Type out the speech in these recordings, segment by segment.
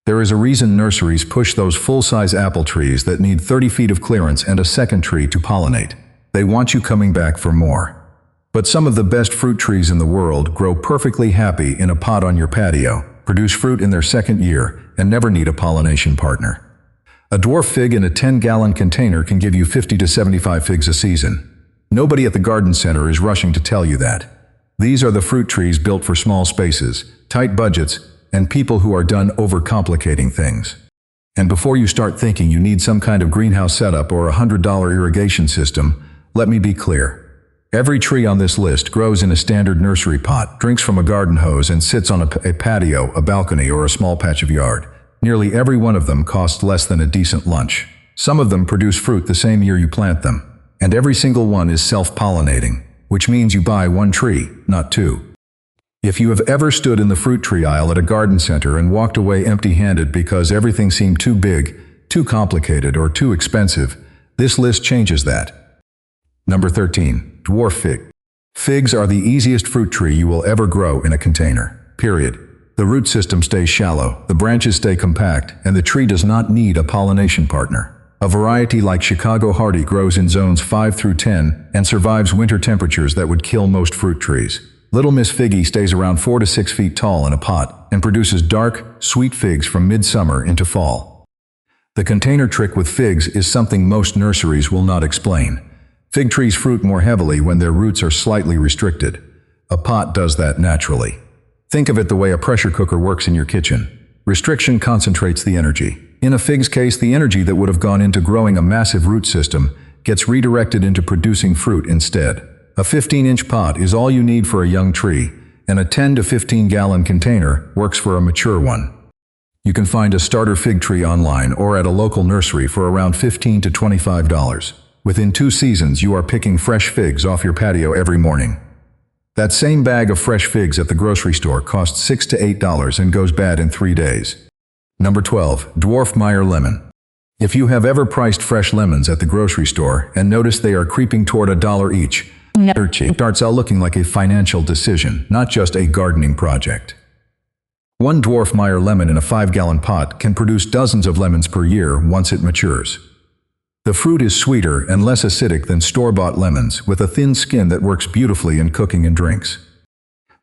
There is a reason nurseries push those full-size apple trees that need 30 feet of clearance and a second tree to pollinate. They want you coming back for more. But some of the best fruit trees in the world grow perfectly happy in a pot on your patio, produce fruit in their second year, and never need a pollination partner. A dwarf fig in a 10-gallon container can give you 50 to 75 figs a season. Nobody at the garden center is rushing to tell you that. These are the fruit trees built for small spaces, tight budgets, and people who are done overcomplicating things. And before you start thinking you need some kind of greenhouse setup or a $100 irrigation system, let me be clear. Every tree on this list grows in a standard nursery pot, drinks from a garden hose, and sits on a patio, a balcony, or a small patch of yard. Nearly every one of them costs less than a decent lunch. Some of them produce fruit the same year you plant them. And every single one is self-pollinating, which means you buy one tree, not two. If you have ever stood in the fruit tree aisle at a garden center and walked away empty-handed because everything seemed too big, too complicated, or too expensive, this list changes that. Number 13. Dwarf fig. Figs are the easiest fruit tree you will ever grow in a container. Period. The root system stays shallow, the branches stay compact, and the tree does not need a pollination partner. A variety like Chicago Hardy grows in zones 5 through 10 and survives winter temperatures that would kill most fruit trees. Little Miss Figgy stays around 4 to 6 feet tall in a pot and produces dark, sweet figs from midsummer into fall. The container trick with figs is something most nurseries will not explain. Fig trees fruit more heavily when their roots are slightly restricted. A pot does that naturally. Think of it the way a pressure cooker works in your kitchen. Restriction concentrates the energy. In a fig's case, the energy that would have gone into growing a massive root system gets redirected into producing fruit instead. A 15-inch pot is all you need for a young tree, and a 10 to 15-gallon container works for a mature one. You can find a starter fig tree online or at a local nursery for around $15 to $25. Within 2 seasons, you are picking fresh figs off your patio every morning. That same bag of fresh figs at the grocery store costs $6 to $8 and goes bad in 3 days. Number 12. Dwarf Meyer lemon. If you have ever priced fresh lemons at the grocery store and noticed they are creeping toward $1 each, it starts out looking like a financial decision, not just a gardening project. One dwarf Meyer lemon in a 5-gallon pot can produce dozens of lemons per year once it matures. The fruit is sweeter and less acidic than store-bought lemons, with a thin skin that works beautifully in cooking and drinks.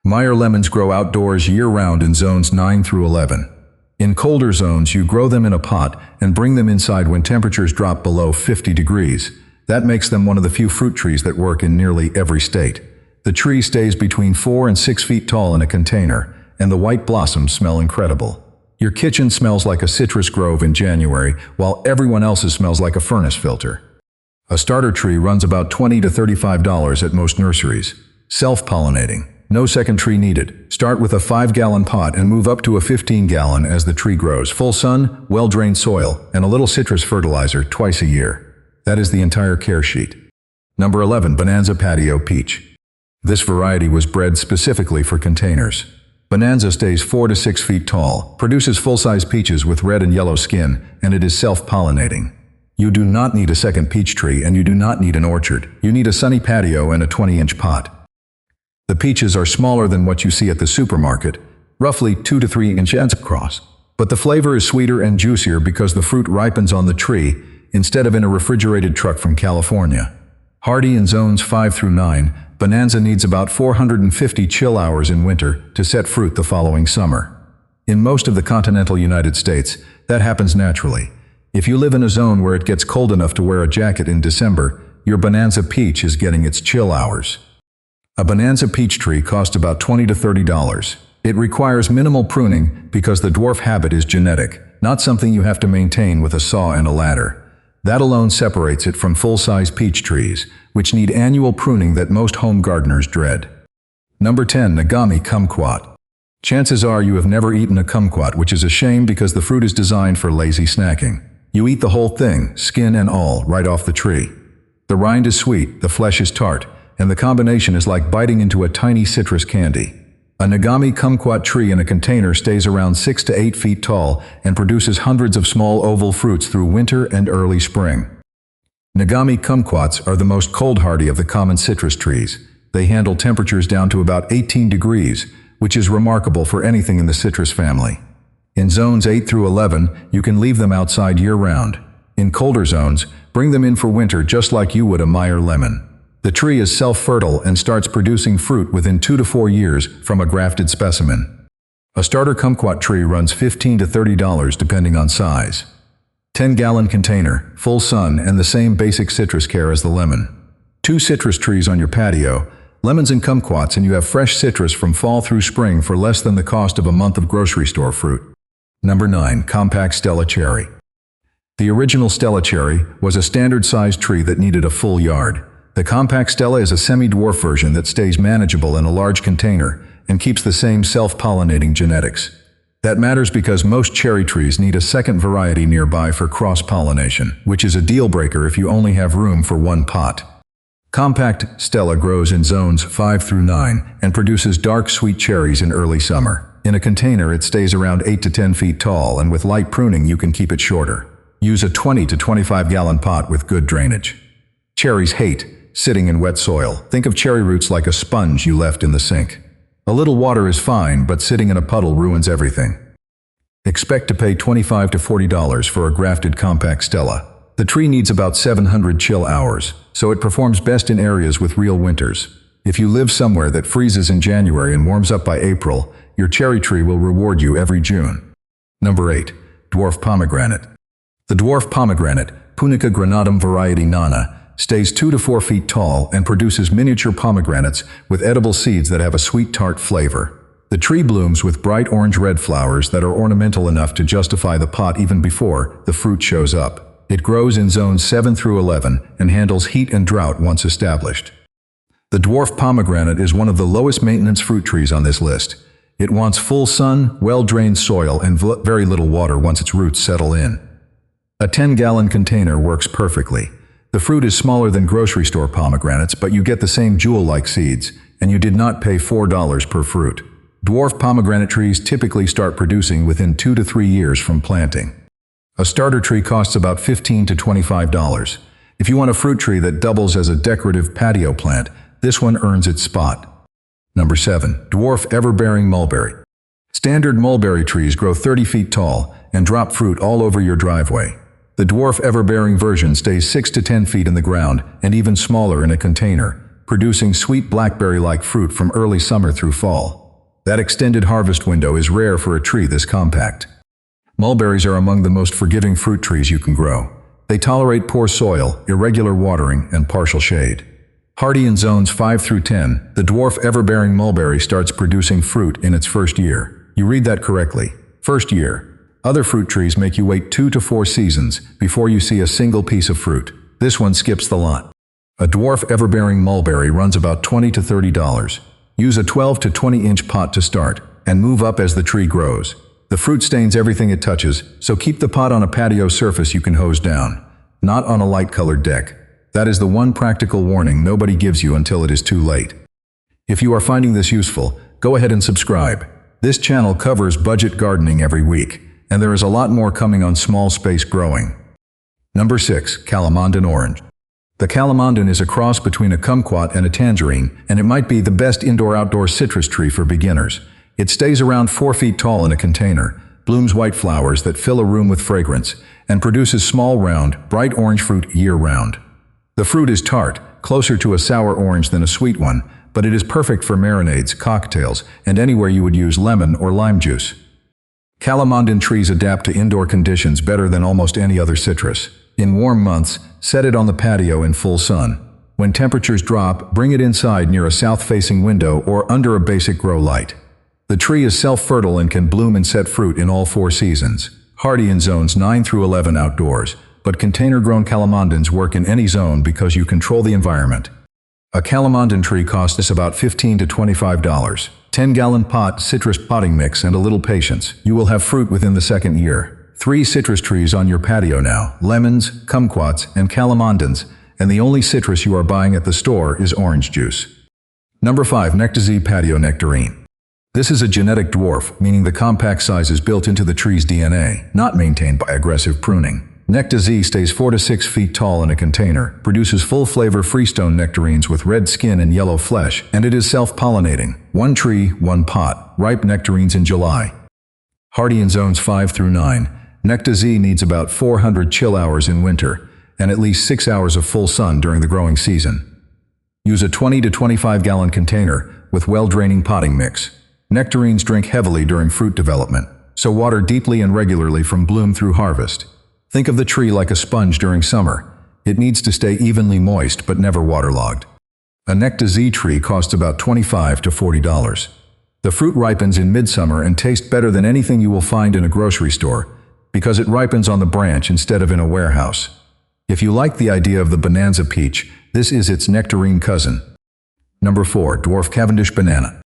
Meyer lemons grow outdoors year-round in zones 9 through 11. In colder zones, you grow them in a pot and bring them inside when temperatures drop below 50 degrees. That makes them one of the few fruit trees that work in nearly every state. The tree stays between 4 and 6 feet tall in a container, and the white blossoms smell incredible. Your kitchen smells like a citrus grove in January, while everyone else's smells like a furnace filter. A starter tree runs about $20 to $35 at most nurseries. Self-pollinating. No second tree needed. Start with a 5-gallon pot and move up to a 15-gallon as the tree grows. Full sun, well-drained soil, and a little citrus fertilizer twice a year. That is the entire care sheet. Number 11. Bonanza Patio Peach. This variety was bred specifically for containers. Bonanza stays 4 to 6 feet tall, produces full-size peaches with red and yellow skin, and it is self-pollinating. You do not need a second peach tree, and you do not need an orchard. You need a sunny patio and a 20-inch pot. The peaches are smaller than what you see at the supermarket, roughly 2 to 3 inches across. But the flavor is sweeter and juicier because the fruit ripens on the tree instead of in a refrigerated truck from California. Hardy in zones 5 through 9, Bonanza needs about 450 chill hours in winter to set fruit the following summer. In most of the continental United States, that happens naturally. If you live in a zone where it gets cold enough to wear a jacket in December, your Bonanza peach is getting its chill hours. A Bonanza peach tree costs about $20 to $30. It requires minimal pruning because the dwarf habit is genetic, not something you have to maintain with a saw and a ladder. That alone separates it from full-size peach trees, which need annual pruning that most home gardeners dread. Number 10. Nagami kumquat. Chances are you have never eaten a kumquat, which is a shame because the fruit is designed for lazy snacking. You eat the whole thing, skin and all, right off the tree. The rind is sweet, the flesh is tart, and the combination is like biting into a tiny citrus candy. A Nagami kumquat tree in a container stays around 6 to 8 feet tall and produces hundreds of small oval fruits through winter and early spring. Nagami kumquats are the most cold-hardy of the common citrus trees. They handle temperatures down to about 18 degrees, which is remarkable for anything in the citrus family. In zones 8 through 11, you can leave them outside year-round. In colder zones, bring them in for winter just like you would a Meyer lemon. The tree is self-fertile and starts producing fruit within 2 to 4 years from a grafted specimen. A starter kumquat tree runs $15 to $30 depending on size. 10-gallon container, full sun, and the same basic citrus care as the lemon. 2 citrus trees on your patio, lemons and kumquats, and you have fresh citrus from fall through spring for less than the cost of a month of grocery store fruit. Number 9. Compact Stella Cherry. The original Stella cherry was a standard-sized tree that needed a full yard. The compact Stella is a semi-dwarf version that stays manageable in a large container and keeps the same self-pollinating genetics. That matters because most cherry trees need a second variety nearby for cross-pollination, which is a deal-breaker if you only have room for one pot. Compact Stella grows in zones 5 through 9 and produces dark, sweet cherries in early summer. In a container, it stays around 8 to 10 feet tall, and with light pruning, you can keep it shorter. Use a 20 to 25-gallon pot with good drainage. Cherries hate sitting in wet soil. Think of cherry roots like a sponge you left in the sink. A little water is fine, but sitting in a puddle ruins everything. Expect to pay $25 to $40 for a grafted compact Stella. The tree needs about 700 chill hours, so it performs best in areas with real winters. If you live somewhere that freezes in January and warms up by April, your cherry tree will reward you every June. Number 8. Dwarf Pomegranate. The dwarf pomegranate, Punica granatum variety nana, stays 2 to 4 feet tall and produces miniature pomegranates with edible seeds that have a sweet tart flavor. The tree blooms with bright orange-red flowers that are ornamental enough to justify the pot even before the fruit shows up. It grows in zones 7 through 11 and handles heat and drought once established. The dwarf pomegranate is one of the lowest maintenance fruit trees on this list. It wants full sun, well-drained soil, and very little water once its roots settle in. A 10-gallon container works perfectly. The fruit is smaller than grocery store pomegranates, but you get the same jewel-like seeds, and you did not pay $4 per fruit. Dwarf pomegranate trees typically start producing within 2 to 3 years from planting. A starter tree costs about $15 to $25. If you want a fruit tree that doubles as a decorative patio plant, this one earns its spot. Number 7. Dwarf Ever-Bearing Mulberry. Standard mulberry trees grow 30 feet tall and drop fruit all over your driveway. The dwarf ever-bearing version stays 6 to 10 feet in the ground and even smaller in a container, producing sweet blackberry-like fruit from early summer through fall. That extended harvest window is rare for a tree this compact. Mulberries are among the most forgiving fruit trees you can grow. They tolerate poor soil, irregular watering, and partial shade. Hardy in zones 5 through 10, the dwarf ever-bearing mulberry starts producing fruit in its first year. You read that correctly. First year. Other fruit trees make you wait 2 to 4 seasons before you see a single piece of fruit. This one skips the lot. A dwarf ever-bearing mulberry runs about $20 to $30. Use a 12 to 20-inch pot to start, and move up as the tree grows. The fruit stains everything it touches, so keep the pot on a patio surface you can hose down, not on a light-colored deck. That is the one practical warning nobody gives you until it is too late. If you are finding this useful, go ahead and subscribe. This channel covers budget gardening every week, and there is a lot more coming on small space growing. Number 6. Calamondin Orange. The calamondin is a cross between a kumquat and a tangerine, and it might be the best indoor-outdoor citrus tree for beginners. It stays around 4 feet tall in a container, blooms white flowers that fill a room with fragrance, and produces small round, bright orange fruit year-round. The fruit is tart, closer to a sour orange than a sweet one, but it is perfect for marinades, cocktails, and anywhere you would use lemon or lime juice. Calamondin trees adapt to indoor conditions better than almost any other citrus. In warm months, set it on the patio in full sun. When temperatures drop, bring it inside near a south-facing window or under a basic grow light. The tree is self-fertile and can bloom and set fruit in all 4 seasons. Hardy in zones 9 through 11 outdoors, but container-grown calamondins work in any zone because you control the environment. A calamondin tree costs about $15 to $25. 10-gallon pot, citrus potting mix, and a little patience. You will have fruit within the second year. 3 citrus trees on your patio now, lemons, kumquats, and calamondins, and the only citrus you are buying at the store is orange juice. Number 5. Nectarines patio nectarine. This is a genetic dwarf, meaning the compact size is built into the tree's DNA, not maintained by aggressive pruning. Nectarines stays 4 to 6 feet tall in a container, produces full-flavor freestone nectarines with red skin and yellow flesh, and it is self-pollinating. 1 tree, 1 pot. Ripe nectarines in July. Hardy in zones 5 through 9. Nectarines needs about 400 chill hours in winter and at least 6 hours of full sun during the growing season. Use a 20 to 25 gallon container with well-draining potting mix. Nectarines drink heavily during fruit development, so water deeply and regularly from bloom through harvest. Think of the tree like a sponge during summer. It needs to stay evenly moist but never waterlogged. A nectarine tree costs about $25 to $40. The fruit ripens in midsummer and tastes better than anything you will find in a grocery store because it ripens on the branch instead of in a warehouse. If you like the idea of the bonanza peach, this is its nectarine cousin. Number 4. Dwarf Cavendish banana.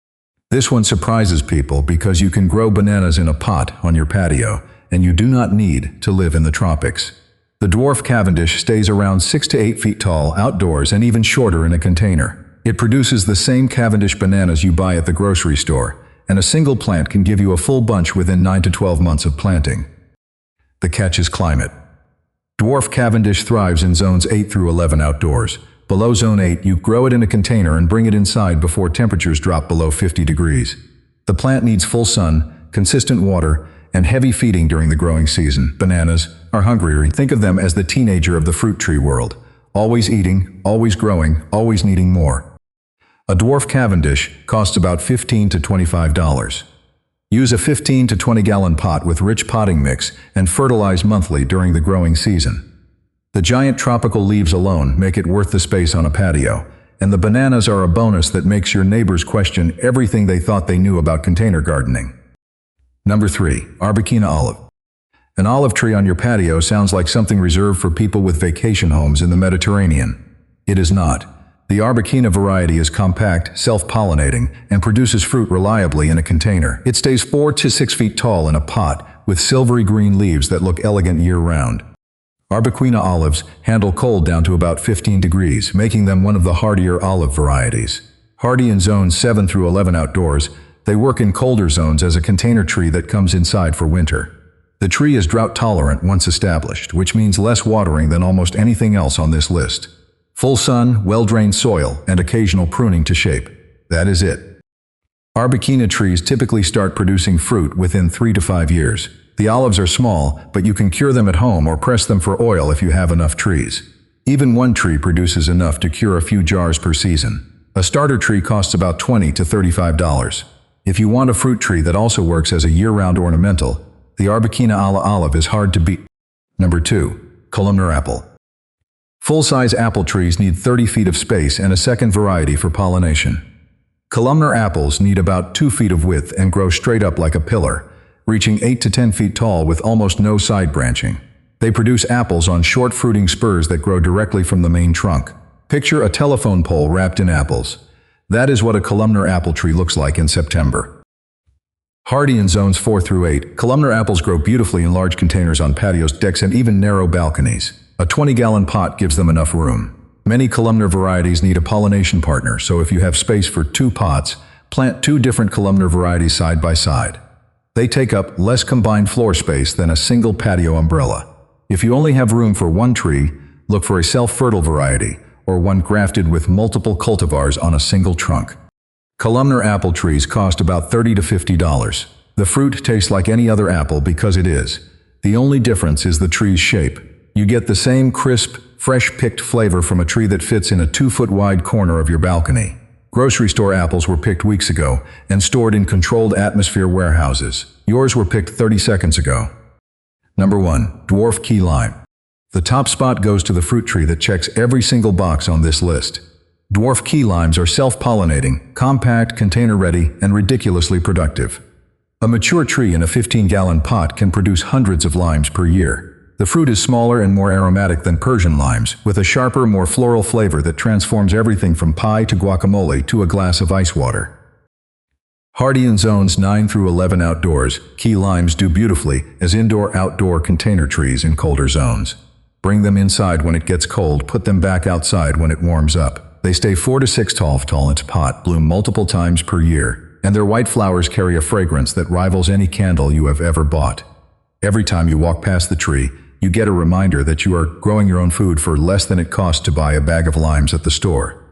This one surprises people because you can grow bananas in a pot on your patio, and you do not need to live in the tropics. The dwarf Cavendish stays around 6 to 8 feet tall outdoors and even shorter in a container. It produces the same Cavendish bananas you buy at the grocery store, and a single plant can give you a full bunch within 9 to 12 months of planting. The catch is climate. Dwarf Cavendish thrives in zones 8 through 11 outdoors. Below zone 8, you grow it in a container and bring it inside before temperatures drop below 50 degrees. The plant needs full sun, consistent water, and heavy feeding during the growing season. Bananas are hungrier. Think of them as the teenager of the fruit tree world. Always eating, always growing, always needing more. A dwarf Cavendish costs about $15 to $25. Use a 15 to 20 gallon pot with rich potting mix and fertilize monthly during the growing season. The giant tropical leaves alone make it worth the space on a patio, and the bananas are a bonus that makes your neighbors question everything they thought they knew about container gardening. Number 3. Arbequina olive. An olive tree on your patio sounds like something reserved for people with vacation homes in the Mediterranean. It is not. The Arbequina variety is compact, self-pollinating, and produces fruit reliably in a container. It stays 4 to 6 feet tall in a pot, with silvery green leaves that look elegant year-round. Arbequina olives handle cold down to about 15 degrees, making them one of the hardier olive varieties. Hardy in zones 7 through 11 outdoors, they work in colder zones as a container tree that comes inside for winter. The tree is drought-tolerant once established, which means less watering than almost anything else on this list. Full sun, well-drained soil, and occasional pruning to shape. That is it. Arbequina trees typically start producing fruit within 3 to 5 years. The olives are small, but you can cure them at home or press them for oil if you have enough trees. Even one tree produces enough to cure a few jars per season. A starter tree costs about $20 to $35. If you want a fruit tree that also works as a year-round ornamental, the Arbequina olive is hard to beat. Number 2. Columnar apple. Full-size apple trees need 30 feet of space and a second variety for pollination. Columnar apples need about 2 feet of width and grow straight up like a pillar, reaching 8 to 10 feet tall with almost no side branching. They produce apples on short fruiting spurs that grow directly from the main trunk. Picture a telephone pole wrapped in apples. That is what a columnar apple tree looks like in September. Hardy in zones 4 through 8, columnar apples grow beautifully in large containers on patios, decks, and even narrow balconies. A 20-gallon pot gives them enough room. Many columnar varieties need a pollination partner, so if you have space for 2 pots, plant 2 different columnar varieties side by side. They take up less combined floor space than a single patio umbrella. If you only have room for one tree, look for a self-fertile variety, or one grafted with multiple cultivars on a single trunk. Columnar apple trees cost about $30 to $50. The fruit tastes like any other apple because it is. The only difference is the tree's shape. You get the same crisp, fresh-picked flavor from a tree that fits in a 2-foot-wide corner of your balcony. Grocery store apples were picked weeks ago and stored in controlled atmosphere warehouses. Yours were picked 30 seconds ago. Number 1. Dwarf key lime. The top spot goes to the fruit tree that checks every single box on this list. Dwarf key limes are self-pollinating, compact, container-ready, and ridiculously productive. A mature tree in a 15-gallon pot can produce hundreds of limes per year. The fruit is smaller and more aromatic than Persian limes, with a sharper, more floral flavor that transforms everything from pie to guacamole to a glass of ice water. Hardy in zones 9 through 11 outdoors, key limes do beautifully as indoor-outdoor container trees in colder zones. Bring them inside when it gets cold, put them back outside when it warms up. They stay 4 to 6 tall in its pot, bloom multiple times per year, and their white flowers carry a fragrance that rivals any candle you have ever bought. Every time you walk past the tree, you get a reminder that you are growing your own food for less than it costs to buy a bag of limes at the store.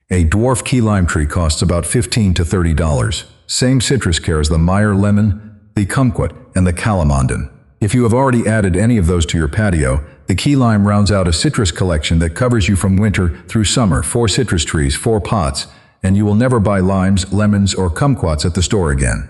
A dwarf key lime tree costs about $15 to $30. Same citrus care as the Meyer lemon, the kumquat, and the calamondin. If you have already added any of those to your patio, the key lime rounds out a citrus collection that covers you from winter through summer. 4 citrus trees, 4 pots, and you will never buy limes, lemons, or kumquats at the store again.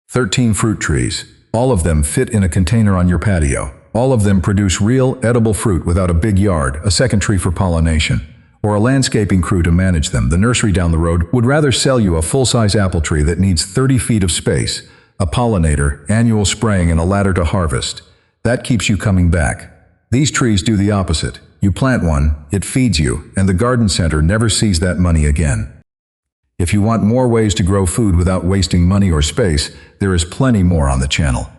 13 fruit trees. All of them fit in a container on your patio. All of them produce real, edible fruit without a big yard, a second tree for pollination, or a landscaping crew to manage them. The nursery down the road would rather sell you a full-size apple tree that needs 30 feet of space, a pollinator, annual spraying, and a ladder to harvest. That keeps you coming back. These trees do the opposite. You plant one, it feeds you, and the garden center never sees that money again. If you want more ways to grow food without wasting money or space, there is plenty more on the channel.